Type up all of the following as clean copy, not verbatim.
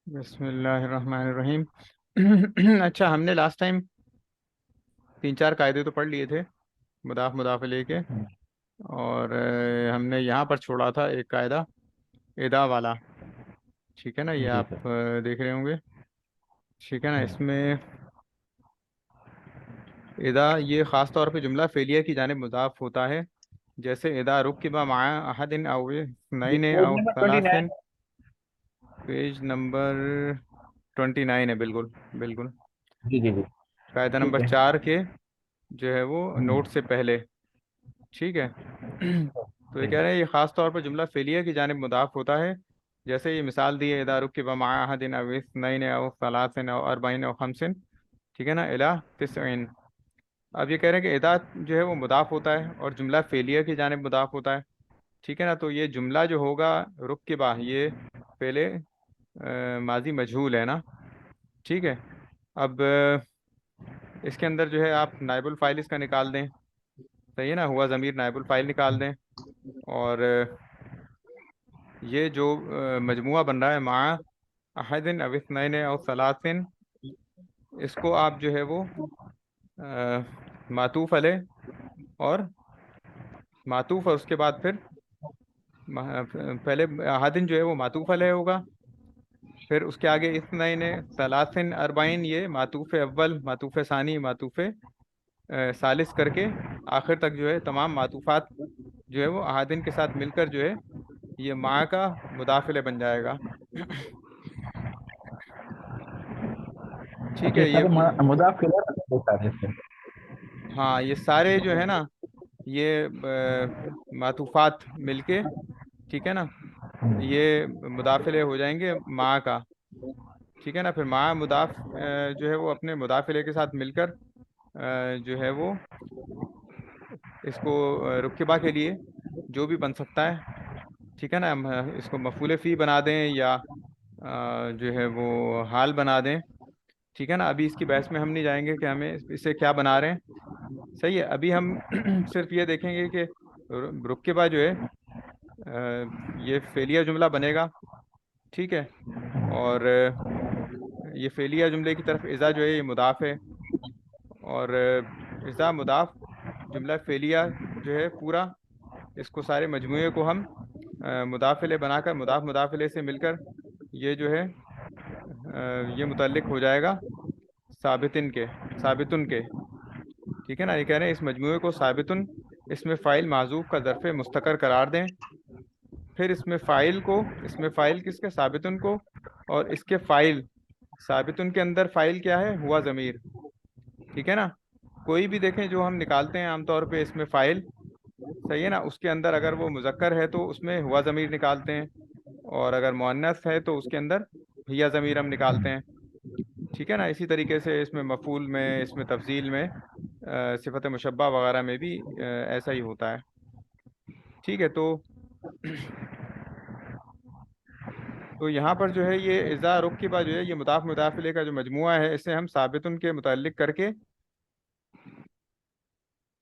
बिस्मिल्लाहिर्रहमानिर्रहीम। अच्छा, हमने लास्ट टाइम तीन चार कायदे तो पढ़ लिए थे मुदाफ लेके। और हमने यहाँ पर छोड़ा था एक कायदा, इदा वाला। ठीक है ना, ये जी आप सर। देख रहे होंगे। ठीक है ना, इसमें इदा ये ख़ास तौर पे जुमला फेलिया की जानिब मुदाफ होता है। जैसे इदा रुकिबा माआ अहदिन अव ये नईन पेज अव नंबर 29। सलासिन। पेज नंबर 29 है, बिल्कुल बिल्कुल। जी जी जी। कायदा ठीक नंबर है। 4 के जो है वो हम्म, नोट से पहले। ठीक है। तो ये जी कह रहे हैं ये खास तौर पर जुमला फेलिया की जानिब मुदाफ होता है। जैसे ये मिसाल दी है, इदारुक के बमा अहदिन अविस नईन अव सलासिन अव अरबाइन अव खमसिन। ठीक है ना, इला तिसईन। अब ये कह रहे हैं कि इदा जो है वो मुदाफ होता है और जुमला फेलिया की जानिब मुदाफ होता है। ठीक है ना, तो ये जुमला जो होगा रुक के बाद ये पहले माजी मजहूल है ना। ठीक है। अब इसके अंदर जो है आप नाइबुल फाइल इसका निकाल दें। सही है ना, हुआ ज़मीर नाइबुल फाइल निकाल दें। और ये जो मजमुआ बन रहा है मा अहदिन अविस्नैन और सलासिन, इसको आप जो है वो मातूफ अलैह और मातूफ, और उसके बाद फिर पहले अहदिन जो है वो मातूफ अलैह होगा। फिर उसके आगे इस्नैन सलासिन अरबाइन, ये मातूफ अव्वल मातूफ सानी मातूफ सालिस करके आखिर तक जो है तमाम मातूफात जो है वो अहादिन के साथ मिलकर जो है ये माँ का मुदाफिले बन जाएगा। ठीक अच्छा, है ये ये। सारे मुदाफ के लिए सारे इसके। हाँ, ये सारे जो है ना, ये मातूफात मिलके, ठीक है ना, ये मुदाफिले हो जाएंगे माँ का। ठीक है ना, फिर माँ मुदाफ जो है वो अपने मुदाफिले के साथ मिलकर जो है वो इसको रुकबा के लिए जो भी बन सकता है। ठीक है ना, हम इसको मफूल फ़ी बना दें या जो है वो हाल बना दें। ठीक है ना, अभी इसकी बहस में हम नहीं जाएंगे कि हमें इसे क्या बना रहे हैं। सही है, अभी हम सिर्फ ये देखेंगे कि रुकबा जो है ये फेलिया जुमला बनेगा। ठीक है। और ये फेलिया जुमले की तरफ इज़ा जो है ये मुदाफ है। और इज़ा मुदाफ जुमला फेलिया जो है पूरा, इसको सारे मजमूए को हम मुदाफिले बनाकर मुदाफ मुदाफिले से मिलकर ये जो है ये मुतल्लिक हो जाएगा साबितिन के, साबितुन के। ठीक है ना, ये कह रहे हैं इस मजमूए को साबितुन, इसमें फ़ाइल माजूफ का ज़र्फ़ मुस्तकर करार दें। फिर इसमें फ़ाइल किसके, साबितुन को। और इसके फ़ाइल साबितुन के अंदर फ़ाइल क्या है, हुआ ज़मीर। ठीक है ना, कोई भी देखें जो हम निकालते हैं आमतौर पे इसमें फ़ाइल, सही है ना, उसके अंदर अगर वो मुज़क्कर है तो उसमें हुआ ज़मीर निकालते हैं। और अगर मुअन्नस है तो उसके अंदर हिया ज़मीर हम निकालते हैं। ठीक है ना, इसी तरीके से इसमें मफूल में, इसमें तफजील में, सिफत मुशब्बा वगैरह में भी ऐसा ही होता है। ठीक है। तो यहाँ पर जो है ये इज़ा रुकिबा जो है ये मुदाफ मुदाफिले का जो मजमुआ है, इसे हम साबितुन के मुतल्लिक करके,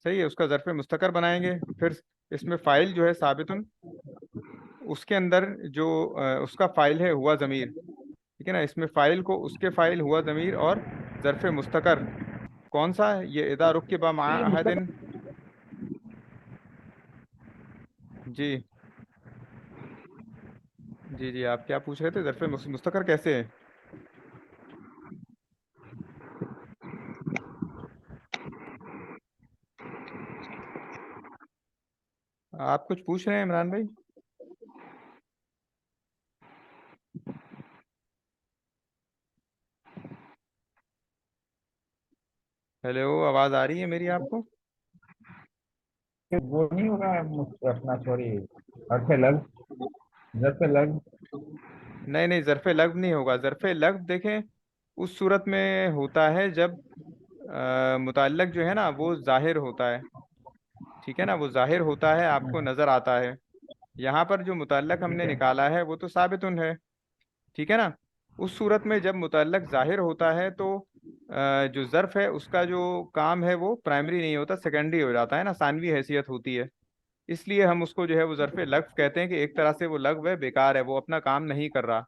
सही है, उसका ज़र्फ़ मुस्तकर बनाएंगे। फिर इसमें फ़ाइल जो है साबितुन, उसके अंदर जो उसका फ़ाइल है हुआ ज़मीर। ठीक है ना, इसमें फ़ाइल को उसके फ़ाइल हुआ ज़मीर और ज़र्फ़ मुस्तकर कौन सा है, ये इदा रुकिबा मा ये अहदिन। मुस्तकिल। जी जी जी, आप क्या पूछ रहे थे, ज़र्फ़ मुस्तकर कैसे है। आप कुछ पूछ रहे हैं इमरान भाई। हेलो, आवाज़ आ रही है मेरी आपको। वो नहीं होगा अपना, सॉरी, अर्थ लग, जब से लग। नहीं नहीं, ज़र्फ़ लग़्व नहीं होगा। ज़र्फ़ लग़्व देखें उस सूरत में होता है जब मुतल्लक़ जो है ना वो ज़ाहिर होता है। ठीक है ना, वो ज़ाहिर होता है, आपको नज़र आता है। यहाँ पर जो मुतल्लक़ ठीक हमने है। निकाला है वो तो साबितुन है। ठीक है ना, उस सूरत में जब मुतल्लक़ ज़ाहिर होता है तो जो ज़र्फ़ है उसका जो काम है वो प्राइमरी नहीं होता, सेकेंडरी हो जाता है ना, सानवी हैसियत होती है। इसलिए हम उसको जो है वो ज़र्फ़ लग़्व कहते हैं कि एक तरह से वो लग़्व है, बेकार है, वो अपना काम नहीं कर रहा।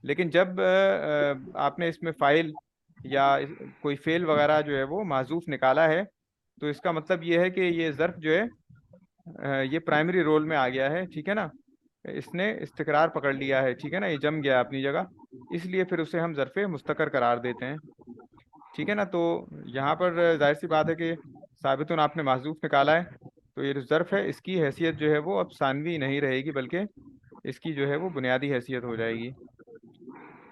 लेकिन जब आपने इसमें फाइल या कोई फेल वगैरह जो है वो माजूफ निकाला है, तो इसका मतलब ये है कि ये ज़र्फ जो है ये प्राइमरी रोल में आ गया है, ठीक है ना। इसने इस्तिकरार पकड़ लिया है, ठीक है ना, ये जम गया अपनी जगह। इसलिए फिर उसे हम ज़र्फ़ मुस्तकर करार देते हैं, ठीक है ना। तो यहाँ पर जाहिर सी बात है कि साबितुन आपने माजूफ निकाला है, तो ये जो ज़र्फ़ है इसकी हैसियत जो है वो अब सानवी नहीं रहेगी, बल्कि इसकी जो है वो बुनियादी हैसियत हो जाएगी।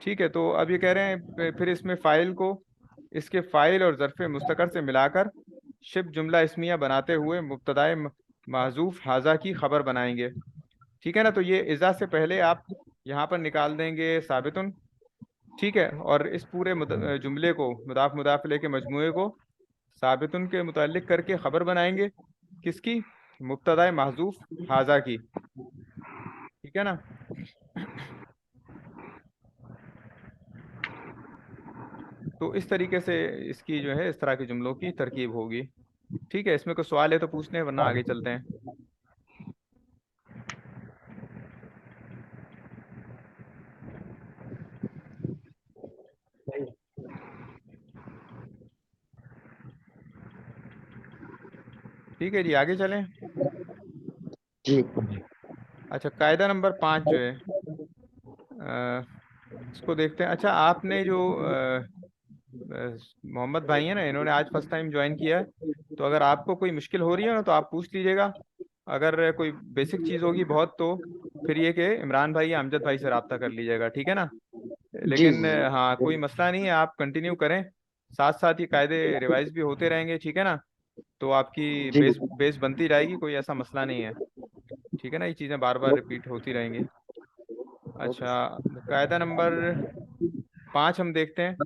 ठीक है, तो अब ये कह रहे हैं फिर इसमें फ़ाइल को इसके फ़ाइल और ज़र्फ़ मुस्तकर से मिलाकर शिब जुमला इसमिया बनाते हुए मुब्तदाए माजूफ हाजा की खबर बनाएंगे, ठीक है ना। तो ये इज़ा से पहले आप यहाँ पर निकाल देंगे साबितुन, ठीक है, और इस पूरे जुमले को मुदाफ मुदाफिले के मजमूए को साबितुन के मुताल्लिक करके खबर बनाएंगे, किसकी? मुब्तदाए महजूफ हाजा की, ठीक है ना। तो इस तरीके से इसकी जो है इस तरह के जुमलों की तरकीब होगी, ठीक है। इसमें कोई सवाल है तो पूछते हैं, वरना आगे चलते हैं। सही। ठीक है जी, आगे चलें। जी जी। अच्छा, कायदा नंबर 5 जो है इसको देखते हैं। अच्छा, आपने जो मोहम्मद भाई है ना, इन्होंने आज फर्स्ट टाइम ज्वाइन किया है, तो अगर आपको कोई मुश्किल हो रही है ना तो आप पूछ लीजिएगा। अगर कोई बेसिक चीज़ होगी बहुत, तो फिर ये कि इमरान भाई या अमजद भाई से रब्ता कर लीजिएगा, ठीक है ना। जी लेकिन जी। हाँ, कोई मसला नहीं है, आप कंटिन्यू करें, साथ साथ ये कायदे रिवाइज भी होते रहेंगे, ठीक है ना। तो आपकी जी बेस बेस बनती रहेगी, कोई ऐसा मसला नहीं है, ठीक है ना। ये चीज़ें बार बार रिपीट होती रहेंगी। अच्छा, कायदा नंबर 5 हम देखते हैं।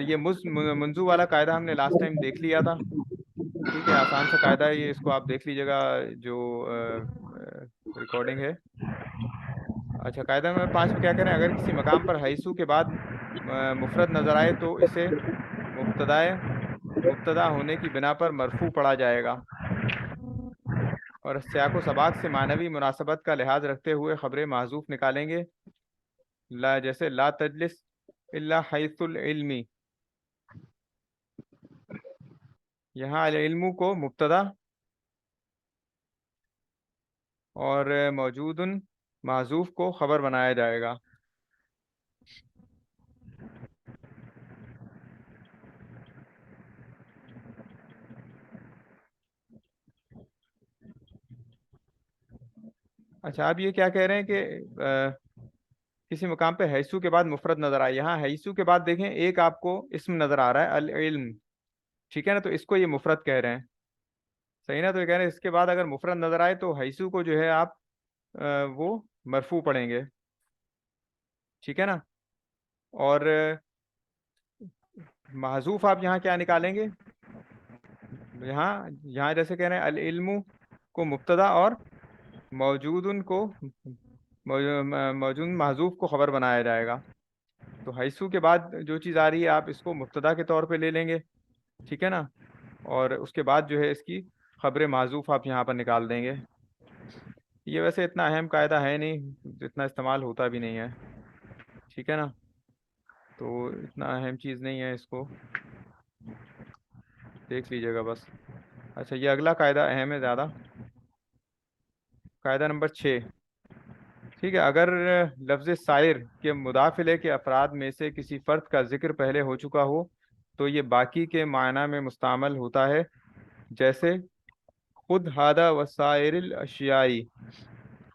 ये मंजू वाला कायदा हमने लास्ट टाइम देख लिया था, ठीक है, आसान सा कायदा है ये, इसको आप देख लीजिएगा जो रिकॉर्डिंग है। अच्छा, कायदा नंबर 5 में क्या करें, अगर किसी मकाम पर हैसू के बाद मुफरद नजर आए तो इसे मुब्तदाए मुब्तदा होने की बिना पर मरफू पढ़ा जाएगा, और सियाको सबाक से मानवी मुनासबत का लिहाज रखते हुए खबरें माजूफ निकालेंगे। ला, जैसे ला तजलिस इल्ला हैसुल इल्मी, यहाँ अल इल्मु को मुब्तदा और मौजूदन माजूफ को खबर बनाया जाएगा। अच्छा, आप ये क्या कह रहे हैं कि किसी मकाम पे हैसू के बाद मुफरद नजर आए, यहाँ हैसू के बाद देखें एक आपको इसम नजर आ रहा है अल इल्म, ठीक है ना, तो इसको ये मुफरद कह रहे हैं, सही ना। तो ये कह रहे हैं इसके बाद अगर मुफरद नजर आए तो हैसू को जो है आप वो मरफू पढ़ेंगे, ठीक है ना। और महजूफ आप यहाँ क्या निकालेंगे, यहाँ यहाँ जैसे कह रहे हैं अल इल्मु को मुब्तदा और मौजूदन को मौजूद महजूफ को खबर बनाया जाएगा। तो हैसू के बाद जो चीज़ आ रही है आप इसको मुब्तदा के तौर पे ले लेंगे, ठीक है ना। और उसके बाद जो है इसकी खबर माजूफ आप यहाँ पर निकाल देंगे। ये वैसे इतना अहम कायदा है नहीं, जितना इस्तेमाल होता भी नहीं है, ठीक है ना। तो इतना अहम चीज़ नहीं है, इसको देख लीजिएगा बस। अच्छा, ये अगला कायदा अहम है ज़्यादा, कायदा नंबर 6, ठीक है। अगर लफ्ज़ साइर के मुदाफिले के अफराद में से किसी फ़र्द का जिक्र पहले हो चुका हो तो ये बाकी के मायना में मुस्तामल होता है, जैसे खुद हादा वसाइरिल अशियाई।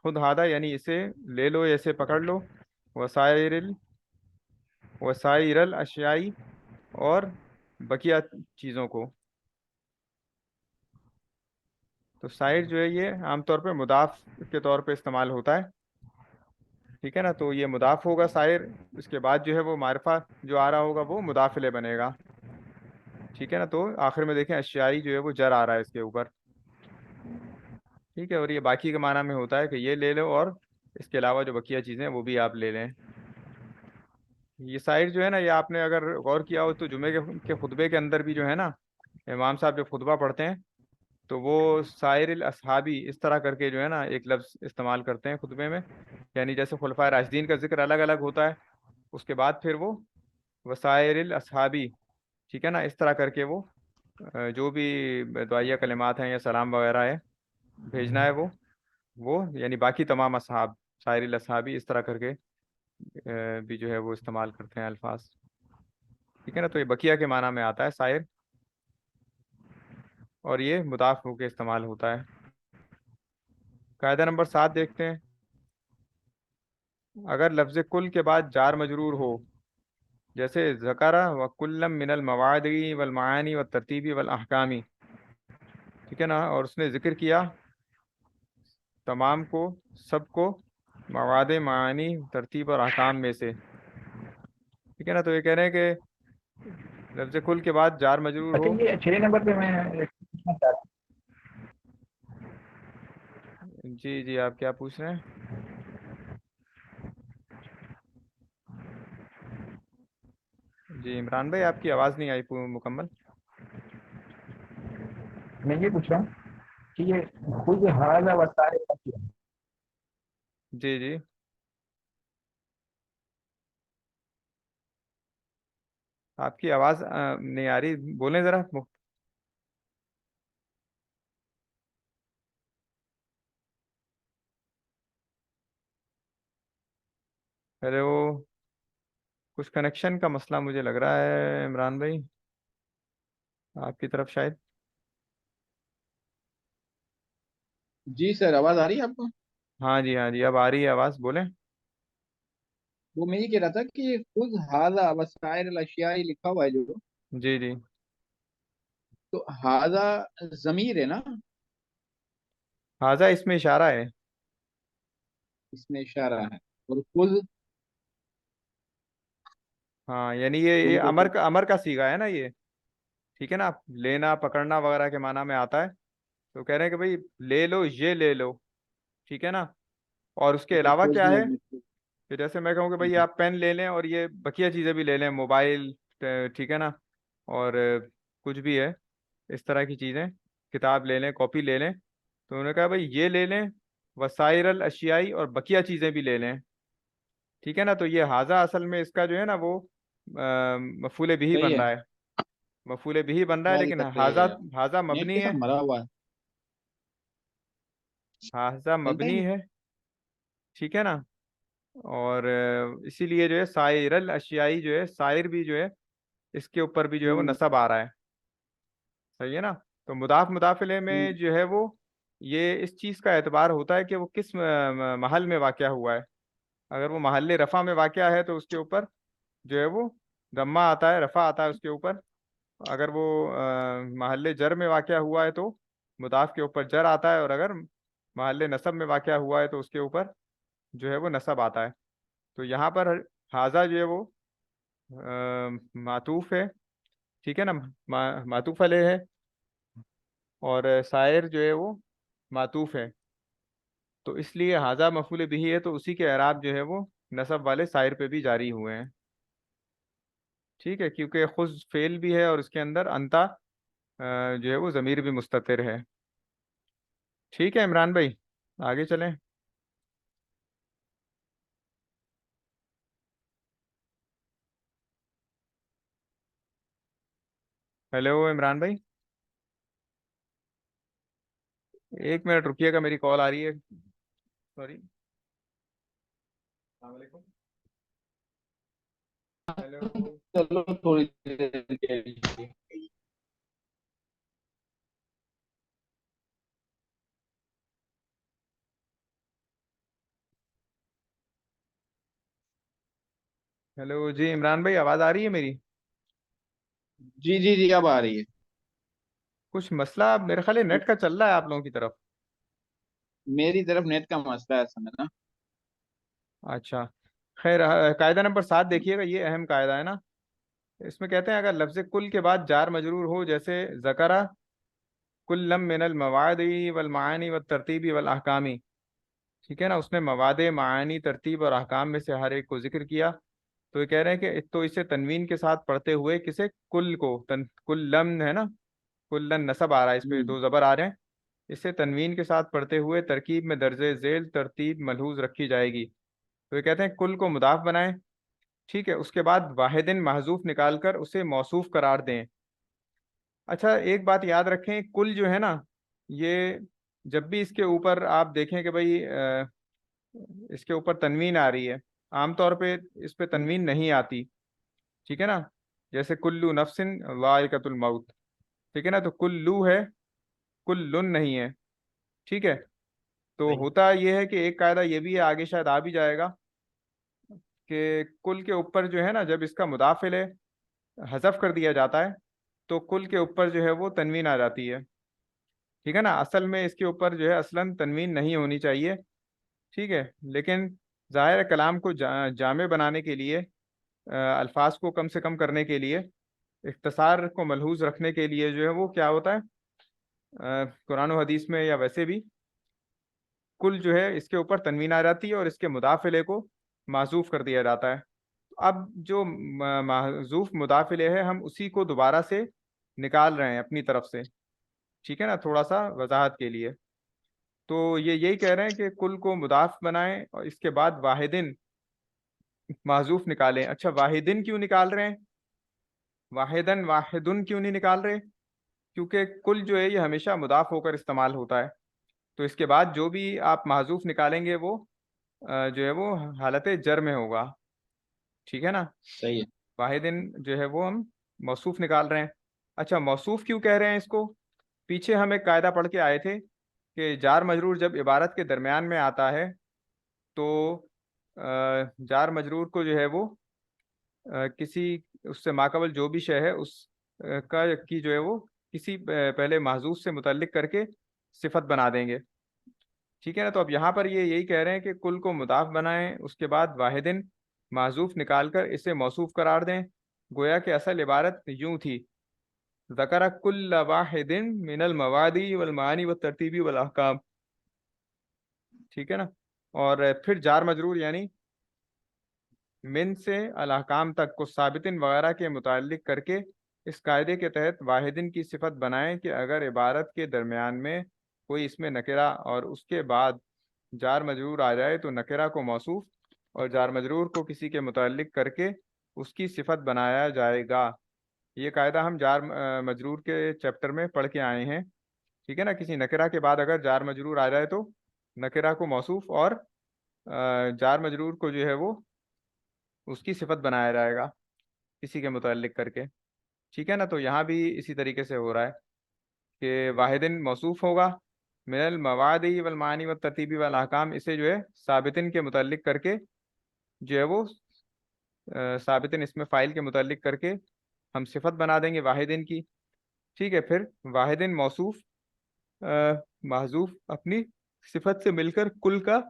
खुद हादा यानी इसे ले लो, ऐसे पकड़ लो, वसाइरिल वसाइरल अशियाई, और बकिया चीज़ों को। तो साइर जो है ये आमतौर पे मुदाफ के तौर पे इस्तेमाल होता है, ठीक है ना। तो ये मुदाफ होगा साइर, इसके बाद जो है वो मारिफा जो आ रहा होगा वो मुदाफिले बनेगा, ठीक है ना। तो आखिर में देखें अशियाई जो है वो जर आ रहा है इसके ऊपर, ठीक है। और ये बाकी के माना में होता है कि ये ले लो और इसके अलावा जो बकिया चीज़ें हैं वो भी आप ले लें। ये साइड जो है ना, ये आपने अगर गौर किया हो तो जुमे के खुतबे के अंदर भी जो है ना, इमाम साहब जब खुतबा पढ़ते हैं तो वो साइर असहाबी इस तरह करके जो है ना एक लफ्ज़ इस्तेमाल करते हैं खुतबे में, यानी जैसे खुलफाए राशिदीन का जिक्र अलग अलग होता है, उसके बाद फिर वो वसाइरिल असहाबी, ठीक है ना, इस तरह करके वो जो भी दुआया कलिमात हैं या सलाम वगैरह है भेजना है, वो यानी बाकी तमाम असहाब, साइरिल असहाबी, इस तरह करके भी जो है वो इस्तेमाल करते हैं अल्फाज। ठीक है ना, तो ये बकिया के माना में आता है साइर, और ये मुदाफ होके इस्तेमाल होता है। कायदा नंबर 7 देखते हैं। अगर लफ्ज़ कुल के बाद जार मजरूर हो, जैसे ज़करा व कुल्लम मिनल मवादी वल मानी व तरतीबी वल अहकामी, ठीक है ना, और उसने जिक्र किया तमाम को, सबको, मवाद मानी तरतीब और अहकाम में से। ठीक है ना, तो ये कह रहे हैं कि लफ्ज़ कुल के बाद जार मजरूर अच्छा, हो। ये 6 नंबर पे मैं एक पूछना चाहता जी जी, आप क्या पूछ रहे हैं? जी इमरान भाई, आपकी आवाज़ नहीं आई मुकम्मल। मैं ये पूछ रहा हूँ कि ये खुद हाजा वसाए का क्या है? जी जी, आपकी आवाज़ नहीं आ रही, बोलें ज़रा। हेलो, कुछ कनेक्शन का मसला मुझे लग रहा है इमरान भाई, आपकी तरफ शायद। जी सर, आवाज आ रही है आपको? हाँ जी, हाँ जी, अब आ रही है आवाज़, बोलें। वो मैं ये कह रहा था कि खुद हाजा वसाइर अशियाई लिखा हुआ है जो, जी जी, तो हाजा जमीर है ना, हाजा इसमें इशारा है। इसमें इशारा है। और खुद, हाँ, यानी ये खुद को क्या? अमर का सीगा है ना ये। ठीक है ना, लेना पकड़ना वगैरह के माना में आता है। तो कह रहे हैं कि भाई ले लो, ये ले लो। ठीक है ना, और उसके अच्छा, अलावा खुद क्या है, मतलब। कि जैसे मैं कहूँ कि भाई आप पेन ले लें और ये बकिया चीज़ें भी ले लें, मोबाइल, ठीक है ना, और कुछ भी है इस तरह की चीज़ें, किताब ले लें, कॉपी ले लें, तो उन्होंने कहा भाई ये ले लें, वसाइरल अशियाई, और बकिया चीज़ें भी ले लें। ठीक है ना, तो ये हाजा असल में इसका जो है ना वो मफूले बिही सही बन है। रहा है, मफूले बिही बन रहा है, क्या लेकिन दिक्कत है हाजा, यार? हाजा नेट मबनी के है। साथ मरा हुआ है। हाजा चलता ही मबनी नहीं। है, ठीक है ना, और इसीलिए जो है साइरल अशियाई जो है, साइर भी जो है इसके ऊपर भी जो है वो हम्म। नसब आ रहा है। सही है ना, तो मुदाफ मुदाफिले में हम्म। जो है वो, ये इस चीज़ का एतबार होता है कि वो किस महल में वाक़या हुआ है। अगर वो महल रफ़ा में वाक़या है तो उसके ऊपर जो है वो दम्मा आता है, रफ़ा आता है उसके ऊपर। अगर वो महल जर में वाक़या हुआ है तो मुदाफ के ऊपर जर आता है, और अगर महल नसब में वाक़या हुआ है तो उसके ऊपर जो है वो नसब आता है। तो यहाँ पर हाजा जो है वो मातूफ है, ठीक है ना, मातूफ अलैह है, और शायर जो है वो मातूफ है। तो इसलिए हाजा मफूल बिही है, तो उसी के एराब जो है वो नसब वाले शायर पे भी जारी हुए हैं। ठीक है, क्योंकि खुद फेल भी है और उसके अंदर अंता जो है वो ज़मीर भी मुस्ततिर है। ठीक है इमरान भाई, आगे चलें। हेलो इमरान भाई, 1 मिनट रुकिएगा, मेरी कॉल आ रही है, सॉरी। अस्सलाम वालेकुम। हेलो। चलो थोड़ी देर के लिए। हेलो जी इमरान भाई, आवाज़ आ रही है मेरी? जी जी जी, अब आ रही है। कुछ मसला मेरे ख्याल है नेट का चल रहा है आप लोगों की तरफ। मेरी तरफ नेट का मसला है असल में ना। अच्छा, खैर, कायदा नंबर 7 देखिएगा, ये अहम कायदा है ना। इसमें कहते हैं अगर लफ्ज़ कुल के बाद जार मजरूर हो, जैसे ज़करा कुल्लम मिनल मवादी वल मानी व तरतीबी वल अहकामी, ठीक है ना, उसने मवाद, मानी, तरतीब और अहकाम में से हर एक को जिक्र किया। तो ये कह रहे हैं कि तो इसे तनवीन के साथ पढ़ते हुए, किसे, कुल को, कुल्लम है ना, कुल्लन नसब आ रहा है, इस पे हम्म। 2 ज़बर आ रहे हैं। इसे तनवीन के साथ पढ़ते हुए तरकीब में दर्जे झेल तरतीब मलहूज रखी जाएगी। तो ये कहते हैं कुल को मुदाफ बनाएं, ठीक है, उसके बाद वाहिदिन महजूफ निकाल कर उसे मौसूफ करार दें। अच्छा, एक बात याद रखें, कुल जो है ना, ये जब भी इसके ऊपर आप देखें कि भाई इसके ऊपर तनवीन आ रही है, आमतौर पे इस पे हम्म, तनवीन नहीं आती। ठीक है ना, जैसे कुल्लू नफ्सिन वाइकतुल मौत। ठीक है ना, तो कुल्लू है, कुल्लुन नहीं है। ठीक है, तो सही। होता यह है कि एक कायदा ये भी है, आगे शायद आ भी जाएगा, कि कुल के ऊपर जो है ना, जब इसका मुदाफिल है हजफ कर दिया जाता है, तो कुल के ऊपर जो है वो तनवीन आ जाती है। ठीक है ना, असल में इसके ऊपर जो है असलन तनवीन नहीं होनी चाहिए। ठीक है, लेकिन ज़ाहिर है कलाम को जामे बनाने के लिए, अल्फाज को कम से कम करने के लिए, इख्तसार को मलहूज रखने के लिए जो है वो क्या होता है, कुरान और हदीस में या वैसे भी कुल जो है इसके ऊपर तनवीन आ जाती है और इसके मुदाफिले को माजूफ कर दिया जाता है। अब जो माजूफ मुदाफिले है, हम उसी को दोबारा से निकाल रहे हैं अपनी तरफ से। ठीक है ना, थोड़ा सा वजाहत के लिए, तो ये यही कह रहे हैं कि कुल को मुदाफ बनाएं और इसके बाद वाहिदिन माजूफ निकालें। अच्छा, वाहिदिन क्यों निकाल रहे हैं, वाहिदन वाहिदुन क्यों नहीं निकाल रहे? क्योंकि कुल जो है ये हमेशा मुदाफ होकर इस्तेमाल होता है, तो इसके बाद जो भी आप माजूफ निकालेंगे वो जो है वो हालत जर में होगा। ठीक है ना, सही है। वाहिदिन जो है वो हम मौसूफ निकाल रहे हैं। अच्छा, मौसूफ क्यों कह रहे हैं इसको? पीछे हम एक कायदा पढ़ के आए थे कि जार मजरूर जब इबारत के दरमियान में आता है, तो जार मजरूर को जो है वो किसी उससे माकबल जो भी शय है उस का की जो है वो किसी पहले महजूफ से मुतल्लिक करके सिफत बना देंगे। ठीक है ना, तो अब यहाँ पर ये यही कह रहे हैं कि कुल को मुदाफ बनाएं, उसके बाद वाहिदिन माजूफ निकाल कर इसे मौसूफ करार दें। गोया कि असल इबारत यूं थी, ज़करा कुल्ल वाहिदिन मिनल मवादी वल मानी व तरतीबी वल अहकाम। ठीक है ना, और फिर जार मजरूर यानी मिन से अल अहकाम तक को साबितिन वगैरह के मुताल्लिक करके इस कायदे के तहत वाहिदिन की सिफत बनाएं कि अगर इबारत के दरमियान में कोई इसमें नकरा और उसके बाद जार मजरूर आ जाए तो नकरा को मौसूफ और जार मजरूर को किसी के मुताल्लिक करके उसकी सिफत बनाया जाएगा। ये कायदा हम जार मजरूर के चैप्टर में पढ़ के आए हैं। ठीक है ना, किसी नकरा के बाद अगर जार मजरूर आ जाए तो नकरा को मौसूफ और जार मजरूर को जो है वो उसकी सिफत बनाया जाएगा किसी के मुताल्लिक करके। ठीक है ना, तो यहाँ भी इसी तरीके से हो रहा है कि वाहिदिन मौसूफ होगा, मिनल मवादी वल मानी व तरतीबी वल अहकाम, इसे जो है साबितिन के मुताल्लिक करके जो है वो साबितिन इसमें फ़ाइल के मुताल्लिक करके हम सिफत बना देंगे वाहिदिन की। ठीक है, फिर वाहिदिन मौसूफ महजूफ अपनी सिफत से मिलकर कुल का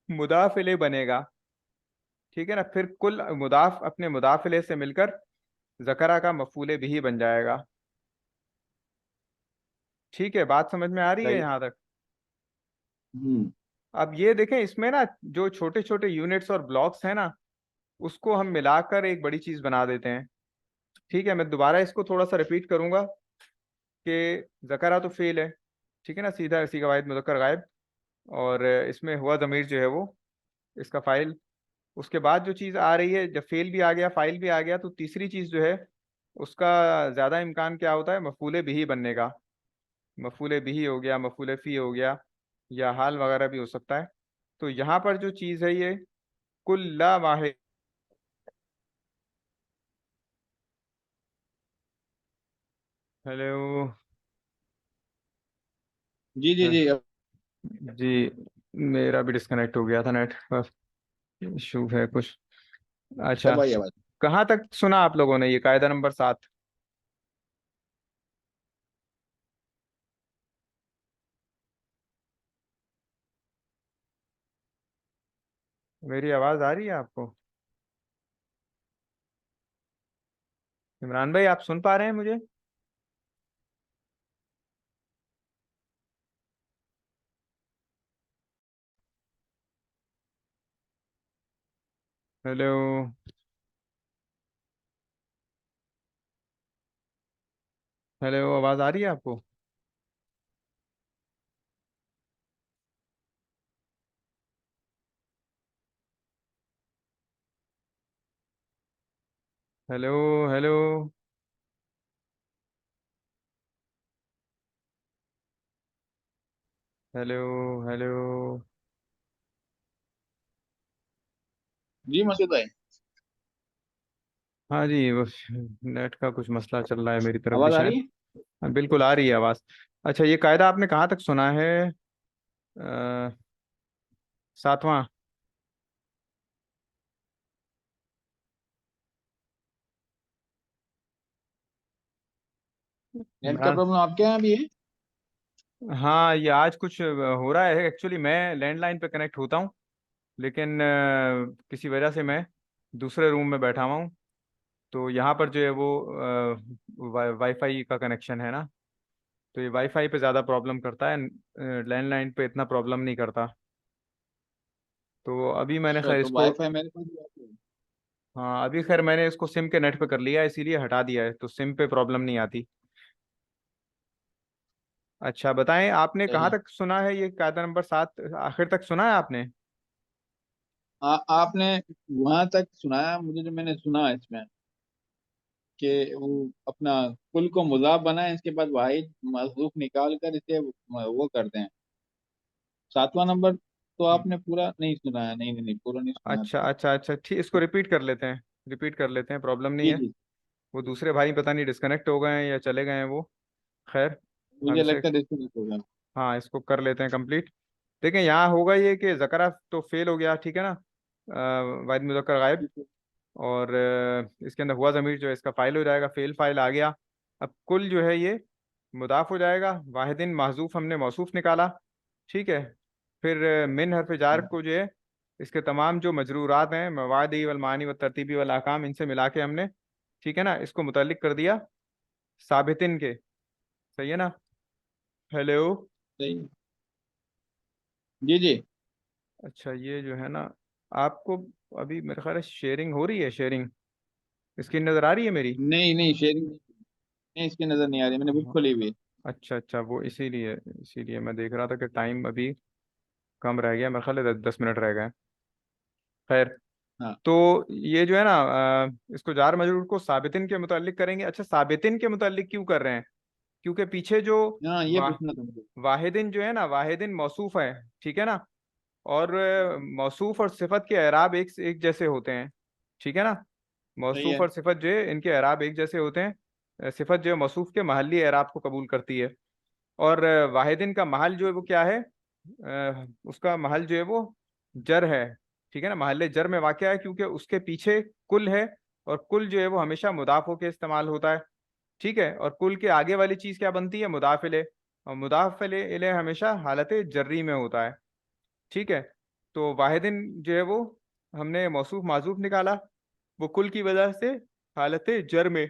मुदाफिले बनेगा। ठीक है ना, फिर कुल मुदाफ अपने मुदाफिले से मिलकर जकरा का मफूले बिही बन जाएगा। ठीक है, बात समझ में आ रही है सही। यहाँ तक? हम्म। अब ये देखें, इसमें ना जो छोटे छोटे यूनिट्स और ब्लॉक्स हैं ना, उसको हम मिलाकर एक बड़ी चीज बना देते हैं। ठीक है, मैं दोबारा इसको थोड़ा सा रिपीट करूंगा कि जकरा तो फेल है। ठीक है ना, सीधा सीधा वाहिद मुज़क्कर गायब, और इसमें हुआ ज़मीर जो है वो इसका फाइल। उसके बाद जो चीज़ आ रही है, जब फेल भी आ गया फाइल भी आ गया, तो तीसरी चीज़ जो है उसका ज़्यादा इम्कान क्या होता है, मफूले बिही बनने का। मफूले बिही हो गया, मफूले फी हो गया, या हाल वगैरह भी हो सकता है। तो यहाँ पर जो चीज़ है ये कुल्ला वाहिद। हेलो। जी जी जी, अब जी, मेरा भी डिस्कनेक्ट हो गया था, नेट इशू है कुछ। अच्छा, सब आई आवाज। कहाँ तक सुना आप लोगों ने ये कायदा नंबर 7? मेरी आवाज़ आ रही है आपको? इमरान भाई, आप सुन पा रहे हैं मुझे? हेलो। हेलो, आवाज़ आ रही है आपको? Hello hello. Hello hello. जी मसूद भाई। हाँ जी, बस नेट का कुछ मसला चल रहा है मेरी तरफ भी आवाज आ शायद। रही है? हाँ, बिल्कुल आ रही है आवाज़। अच्छा, ये कायदा आपने कहाँ तक सुना है? 7वां। नेट का मैं प्रॉब्लम आपके यहाँ भी है? हाँ, ये आज कुछ हो रहा है। एक्चुअली मैं लैंडलाइन पे कनेक्ट होता हूँ, लेकिन किसी वजह से मैं दूसरे रूम में बैठा हुआ हूँ। तो यहाँ पर जो है वो वाईफाई का कनेक्शन है ना, तो ये वाईफाई पे ज़्यादा प्रॉब्लम करता है। लैंडलाइन पे इतना प्रॉब्लम नहीं करता। तो अभी मैंने अच्छा, खैर तो इसको, वाईफाई मेरे पास भी है। हाँ अभी खैर मैंने इसको सिम के नेट पे कर लिया है, इसीलिए हटा दिया है, तो सिम पे प्रॉब्लम नहीं आती। अच्छा बताएं, आपने सही कहाँ है। तक सुना है ये कायदा नंबर 7 आखिर तक सुना है आपने? आपने वहां तक सुनाया मुझे, जो मैंने सुना है इसमें कि वो अपना कुल को मुजाफ बनाए, इसके बाद वाहिद मजरूफ निकाल कर इसे वो करते हैं। 7वां नंबर तो आपने पूरा नहीं सुनाया। नहीं नहीं नहीं, पूरा नहीं सुनाया अच्छा तो। अच्छा अच्छा, ठीक, इसको रिपीट कर लेते हैं। रिपीट कर लेते हैं, प्रॉब्लम नहीं जी है। जी। वो दूसरे भाई पता नहीं डिस्कनेक्ट हो गए हैं या चले गए हैं वो। खैर, हम मुझे इसे, लगता है डिस्कनेक्ट हो गया। हाँ इसको कर लेते हैं कंप्लीट। देखें, यहाँ होगा ये कि जकरा तो फेल हो गया, ठीक है ना, वाहिद मुज़क्कर गायब। ठीक है। और इसके अंदर हुआ ज़मीर जो है इसका फाइल हो जाएगा, फेल फाइल आ गया। अब कुल जो है ये मुदाफ हो जाएगा। वाहिदिन महजूफ हमने मौसूफ निकाला, ठीक है। फिर मिन हरफ जार को जो है, इसके तमाम जो मजरूरात हैं, मवादी वल मानी व तरतीबी वल अहकाम, इनसे मिला के हमने, ठीक है ना, इसको मुतल्लिक कर दिया साबितिन के। सही है ना? हेलो। सही है। जी जी। अच्छा, ये जो है ना, आपको अभी मेरे ख्याल है शेयरिंग हो रही है, शेयरिंग स्क्रीन नज़र आ रही है मेरी? नहीं नहीं, शेयरिंग नहीं, इसकी नजर नहीं आ रही, मैंने बुक हाँ। खोली हुई है। अच्छा अच्छा, वो इसीलिए इसीलिए मैं देख रहा था कि टाइम अभी कम रह गया, मेरे ख्याल है 10 मिनट रह गए। खैर, हाँ तो ये जो है ना, इसको जार मजरूर को साबितिन के मुतालिक करेंगे। अच्छा, साबितिन के मुतालिक क्यों कर रहे हैं? क्योंकि पीछे जो हाँ, ये वाह पूछना था मुझे। वाहिदिन जो है ना, वाहिदिन मौसूफ है, ठीक है ना। और मौसूफ और सिफत के एराब एक एक जैसे होते हैं, ठीक है ना। सही मौसूफ है। और सिफत जो है इनके एराब एक जैसे होते हैं। सिफत जो है मौसूफ के महल्ली एराब को कबूल करती है। और वाहिदिन का महल जो है वो क्या है? उसका महल जो है वो जर है, ठीक है ना, महल जर में वाक़या है, क्योंकि उसके पीछे कुल है। और कुल जो है वो हमेशा मुदाफ होके इस्तेमाल होता है, ठीक है। और कुल के आगे वाली चीज़ क्या बनती है? मुदाफ इले। और मुदाफ इले हमेशा हालत जर्री में होता है, ठीक है। तो वाहिदिन जो है वो हमने मौसूफ माजूफ निकाला, वो कुल की वजह से हालत जर में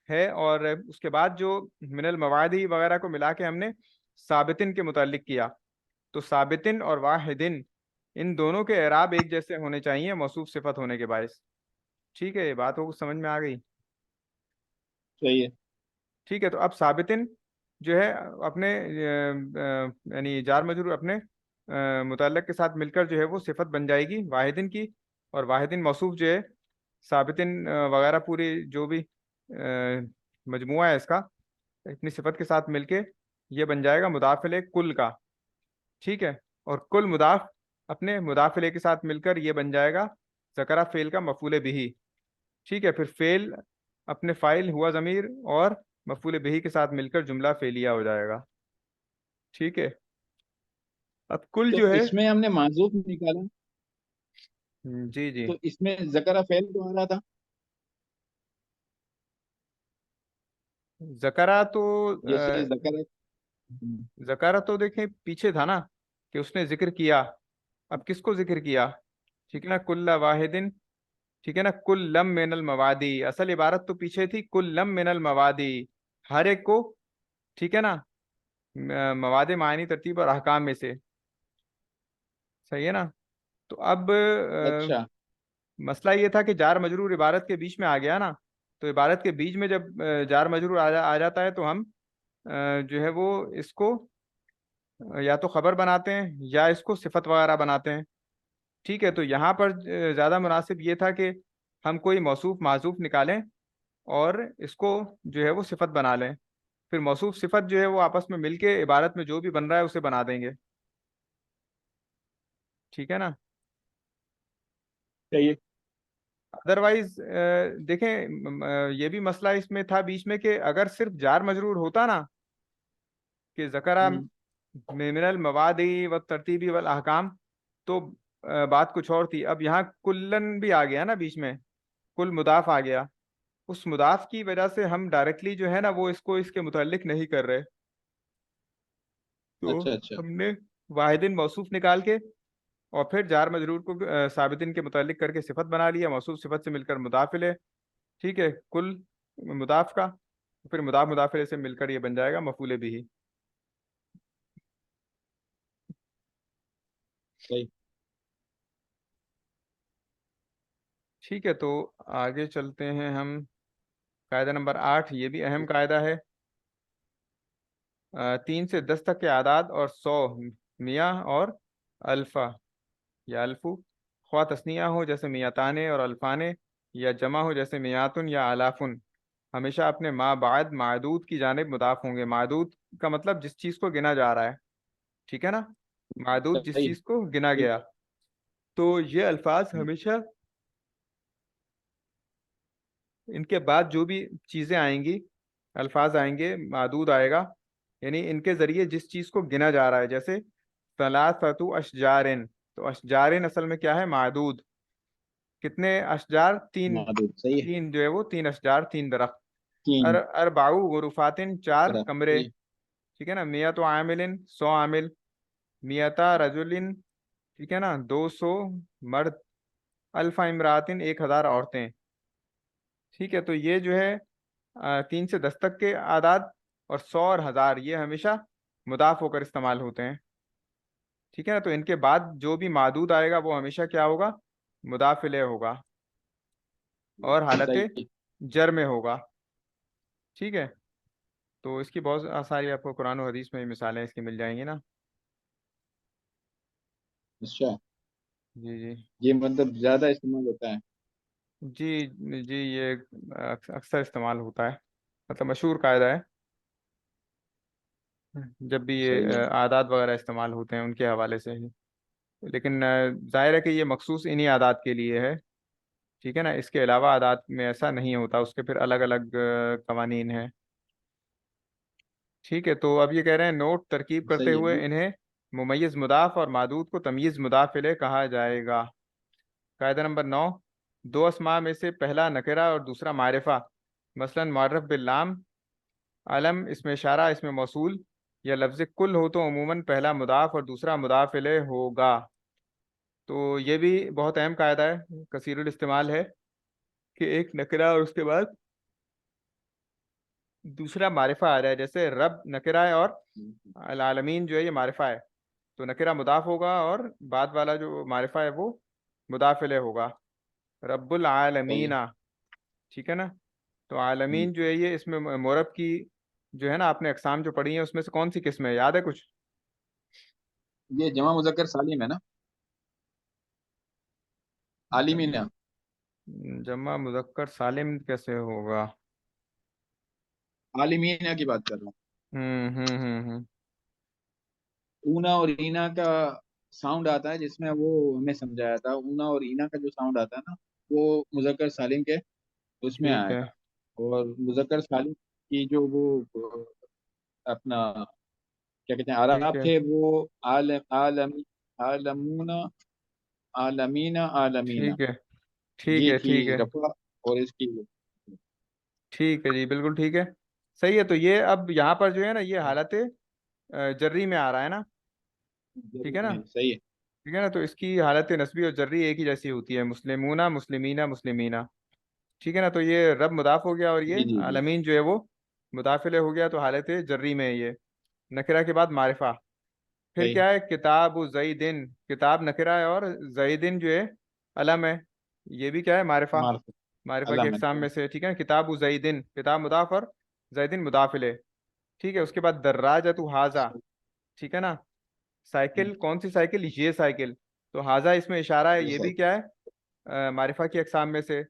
है। और उसके बाद जो मिनल मवादी वगैरह को मिला के हमने साबितिन के मुतालिक किया। तो साबितिन और वाहिदिन, इन दोनों के एराब एक जैसे होने चाहिए मौसूफ सिफत होने के बायस। ठीक है, ये बात हो समझ में आ गई? सही है। ठीक है, तो अब साबितिन जो है अपने यानी जार मजरूर अपने मुतल्लक के साथ मिलकर जो है वो सिफत बन जाएगी वाहिदिन की। और वाहिदिन मौसूफ जो है साबितिन वगैरह पूरी जो भी मजमुआ है इसका, इतनी सिफत के साथ मिलके ये बन जाएगा मुदाफिले कुल का, ठीक है। और कुल मुदाफ अपने मुदाफिले के साथ मिलकर ये बन जाएगा ज़करा फेल का मफूले बिही, ठीक है। फिर फेल अपने फाइल हुआ ज़मीर और मफूल बिही के साथ मिलकर जुमला फेलिया हो जाएगा, ठीक है। अब कुल तो जो है, इसमें हमने माजूफ निकाला, जी जी, तो इसमें जकरा फेल तो आ रहा था। जकरा तो जैसे जकरा। जकरा तो देखें पीछे था ना, कि उसने जिक्र किया। अब किसको जिक्र किया? ठीक है ना, कुल्ला वाहिदिन, ठीक है ना, कुल लम मिनल मवादी, असल इबारत तो पीछे थी, कुल लम मिनल मवादी, हर एक को, ठीक है ना, मवादे मायनी तरतीब और अहकाम में से। सही है ना? तो अब अच्छा। मसला ये था कि जार मजरूर इबारत के बीच में आ गया ना। तो इबारत के बीच में जब जार मजरूर आ जाता है, तो हम जो है वो इसको या तो खबर बनाते हैं या इसको सिफत वगैरह बनाते हैं, ठीक है। तो यहाँ पर ज़्यादा मुनासिब ये था कि हम कोई मौसूफ माजूफ निकालें और इसको जो है वो सिफत बना लें, फिर मौसूफ सिफत जो है वो आपस में मिलके इबारत में जो भी बन रहा है उसे बना देंगे। ठीक है ना। सही है। अदरवाइज देखें, ये भी मसला इसमें था बीच में कि अगर सिर्फ जार मजरूर होता ना, कि ज़करा हम्म। मिनल मवादी व तरतीबी वल अहकाम, तो बात कुछ और थी। अब यहाँ कुल्लन भी आ गया ना बीच में, कुल मुदाफ आ गया। उस मुदाफ की वजह से हम डायरेक्टली जो है ना वो इसको इसके मुतल्लिक नहीं कर रहे। तो अच्छा अच्छा। हमने वाहिदिन मौसूफ निकाल के और फिर जार मजरूर को साबितिन के मुतल्लिक करके सिफत बना लिया, मौसूफ सिफत से मिलकर मुदाफिल है। ठीक है, कुल मुदाफ का, फिर मुदाफ मुदाफिल से मिलकर ये बन जाएगा मफूले भी। सही। ठीक है, तो आगे चलते हैं हम। कायदा नंबर 8, ये भी अहम कायदा है। 3 से 10 तक के आदाद और 100 मियाँ और अल्फा या अल्फू, ख्वा तस्निया हो जैसे मियाताने और अल्फाने, या जमा हो जैसे मियातुन या अलाफुन, हमेशा अपने माँ बाद मादूद की जानिब मुदाफ होंगे। मादूद का मतलब जिस चीज़ को गिना जा रहा है। ठीक है ना, मादूद जिस सही। चीज़ को गिना सही। गया। तो ये अल्फाज हमेशा, इनके बाद जो भी चीज़ें आएंगी, अल्फाज आएंगे, मादूद आएगा, यानी इनके ज़रिए जिस चीज़ को गिना जा रहा है। जैसे सलासतु अशजारिन, तो अशजारिन असल में क्या है, मादूद। कितने अशजार, तीन। मौजूद सही है। तीन जो है वो तीन अशजार, तीन दरख्त। तीन अरबाऊ गुरुफातिन, 4 तरह कमरे। सही है। ठीक है ना, मिया तो आमिलिन, 100 आमिल। मियाता रजुलिन, ठीक है ना, 200 मर्द। अल्फा इमरातिन, 1000 औरतें। ठीक है, तो ये जो है 3 से 10 तक के आदाद, और 100 और 1000 ये हमेशा मुदाफ होकर इस्तेमाल होते हैं। ठीक है ना, तो इनके बाद जो भी मादूद आएगा वो हमेशा क्या होगा, मुदाफिले होगा और हालत सही है। जर में होगा। ठीक है, तो इसकी बहुत सारी आपको कुरान और हदीस में मिसालें इसकी मिल जाएंगी ना। अच्छा। जी जी। ये मतलब ज्यादा इस्तेमाल होता है। जी जी, ये अक्सर इस्तेमाल होता है, मतलब मशहूर कायदा है। जब भी ये सही है। आदात वगैरह इस्तेमाल होते हैं उनके हवाले से ही। लेकिन जाहिर है कि ये मखसूस इन्हीं आदात के लिए है। ठीक है ना, इसके अलावा आदात में ऐसा नहीं होता, उसके फिर अलग अलग कवानीन हैं। ठीक है, तो अब ये कह रहे हैं, नोट तरकीब करते सही है हुए ना। इन्हें मुमय्यज़ मुदाफ और मादूद को तमयीज़ मुदाफ इलैह कहा जाएगा। कायदा नंबर 9, दो अस्मा में से पहला नकरा और दूसरा मारिफा, मसलन मुअर्रफ बिल्लाम, अलम इसमें इशारा इसमें मौसूल, या लफ्ज़ कुल हो तो अमूमन पहला मुदाफ और दूसरा मुदाफ इलैह होगा। तो ये भी बहुत अहम कायदा है, कसीरुल इस्तेमाल है, कि एक नकरा और उसके बाद दूसरा मारिफा आ रहा है। जैसे रब नकरा है और अल आलमीन जो है ये मारिफा है, तो नकरा मुदाफ होगा और बाद वाला जो मारिफा है वो मुदाफ इलैह होगा, रब्बुल सही है। आलमीना। ठीक है ना, तो हम्म। आलमीन जो है ये इसमें मोरब की जो है ना, आपने अकसाम जो पढ़ी है उसमें से कौन सी किस्म है, याद है कुछ? ये जमा मुजक्कर सालिम है ना। आलिमीना। जमा मुजक्कर सालिम कैसे होगा? आलिमीना की बात कर रहा हूँ। हम्म। ऊना और ईना का साउंड आता है, जिसमें वो हमें समझाया था, ऊना और ईना का जो साउंड आता है ना, वो मुजक्कर सालिम के उसमें ठीक है आएगा। और मुजक्कर सालिम की जो वो अपना क्या कहते हैं ठीक आराब है थे, वो आलम आलमूना आलमीना आलमीना। ठीक है ठीक ये है थी ठीक है रफा। और इसकी ठीक है जी, बिल्कुल ठीक है। सही है, तो ये अब यहाँ पर जो है ना ये हालत जर्री में आ रहा है ना। ठीक है जरूर ना। में सही है। ठीक है ना, तो इसकी हालत नस्बी और जर्री एक ही जैसी होती है, मुस्लिमूना मुस्लिमीना मुस्लिमीना। ठीक है ना, तो ये रब मुदाफ हो गया और ये जी जी जी। आलमीन जो है वो मुदाफिले हो गया, तो हालत जर्री में है ये। नकरा के बाद मारिफा। फिर सही। क्या है, किताब जईदिन, किताब नकरा है और जईदिन जो है अलम है, ये भी क्या है, मारिफा। मार्फ। मारिफा के अल्लाह में अकसाम में सही। से। ठीक है, किताब जईदिन, किताब मुदाफ और जईदिन मुदाफिले। ठीक है, उसके बाद दर्राजतु हाजा। ठीक है ना, साइकिल, कौन सी साइकिल, ये साइकिल। तो हाजा इसमें इशारा है, ये ये भी सही। क्या है, मारिफा की अकसाम में से।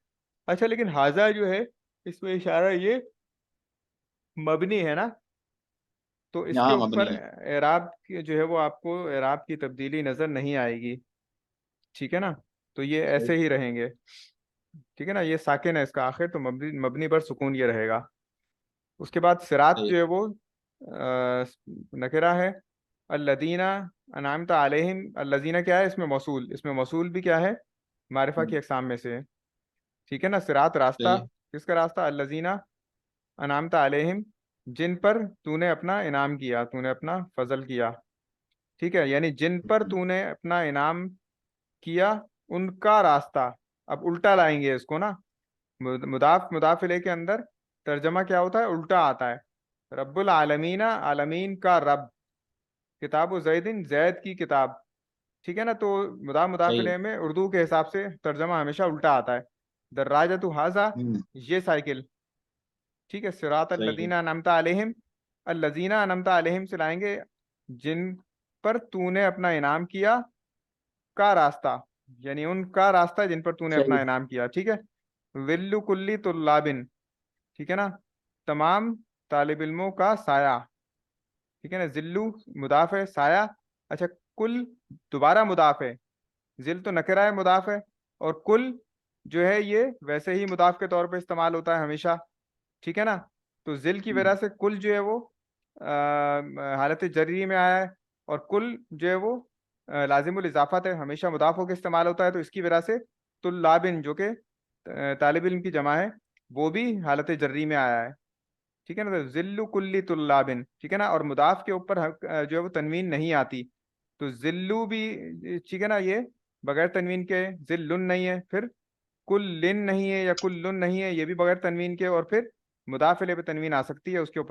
अच्छा, लेकिन हाजा जो है इसमें इशारा ये मबनी है ना, तो इसके यहाँ ऊपर मबनी है। एराब की जो है वो आपको एराब की तब्दीली नजर नहीं आएगी। ठीक है ना, तो ये सही। ऐसे ही रहेंगे। ठीक है ना, ये साकिन है इसका आखिर, तो मबनी मबनी पर सुकून ये रहेगा। उसके बाद सिरात सही। जो है वो नकिरा है। अल्लदीना अनामत अलैहिम, अल्लजीना क्या है, इसमें मौसूल, इसमें मौसूल भी क्या है, मारिफा की अकसाम में से है। ठीक है ना, सिरात रास्ता, सही। किसका रास्ता, अल्लजीना अनामत अलैहिम, जिन पर तूने अपना इनाम किया, तूने अपना फजल किया। ठीक है, यानी जिन पर तूने अपना इनाम किया, उनका रास्ता। अब उल्टा लाएंगे इसको ना, मुदाफ मुदाफिले के अंदर तर्जमा क्या होता है, उल्टा आता है। रब्बुल आलमीना, आलमीन का रब, किताब जैदिन, जैद की किताब। ठीक है ना, तो सही। मुदाफिले में उर्दू के हिसाब से तर्जमा हमेशा उल्टा आता है। दर्राजतु हाजा, हम्म। ये साइकिल। ठीक है, सिरात सही है। अल्लदीना अनअमता अलैहिम, अल्लजीना अनअमता अलैहिम से लाएंगे जिन पर तूने अपना इनाम किया, का रास्ता, यानी उनका रास्ता जिन पर तूने सही। अपना इनाम किया। ठीक है, विल्लु कुल्ली तुल्लाबिन, ठीक है ना, तमाम तालिब इल्मों का साया। ठीक है ना, जिल्लु मुदाफ है, साया। अच्छा, कुल दोबारा मुदाफ है, जिल तो नकरा है, मुदाफ है। और कुल जो है ये वैसे ही मुदाफ के तौर पे इस्तेमाल होता है हमेशा। ठीक है ना, तो जिल की वजह से कुल जो है वो हालत जर्री में आया है। और कुल जो है वो लाजिमुल इजाफत है, हमेशा मुदाफ होकर इस्तेमाल होता है, तो इसकी वजह से तुल्लाबिन जो कि तालिब इल्म की जमा है, वो भी हालत जर्री में आया है। ठीक है ना, तो जिल्लु कुल्ली तुल्लाबिन। ठीक है ना, और मुदाफ के ऊपर जो है वो तनवीन नहीं आती, तो जिल्लु भी, ठीक है ना, ये बगैर तनवीन के, जिल्लुन नहीं है, फिर कुल्लिन नहीं है या कुल्लुन नहीं है, ये भी बगैर तनवीन के, और फिर मुदाफिले पे तनवीन आ सकती है उसके ऊपर।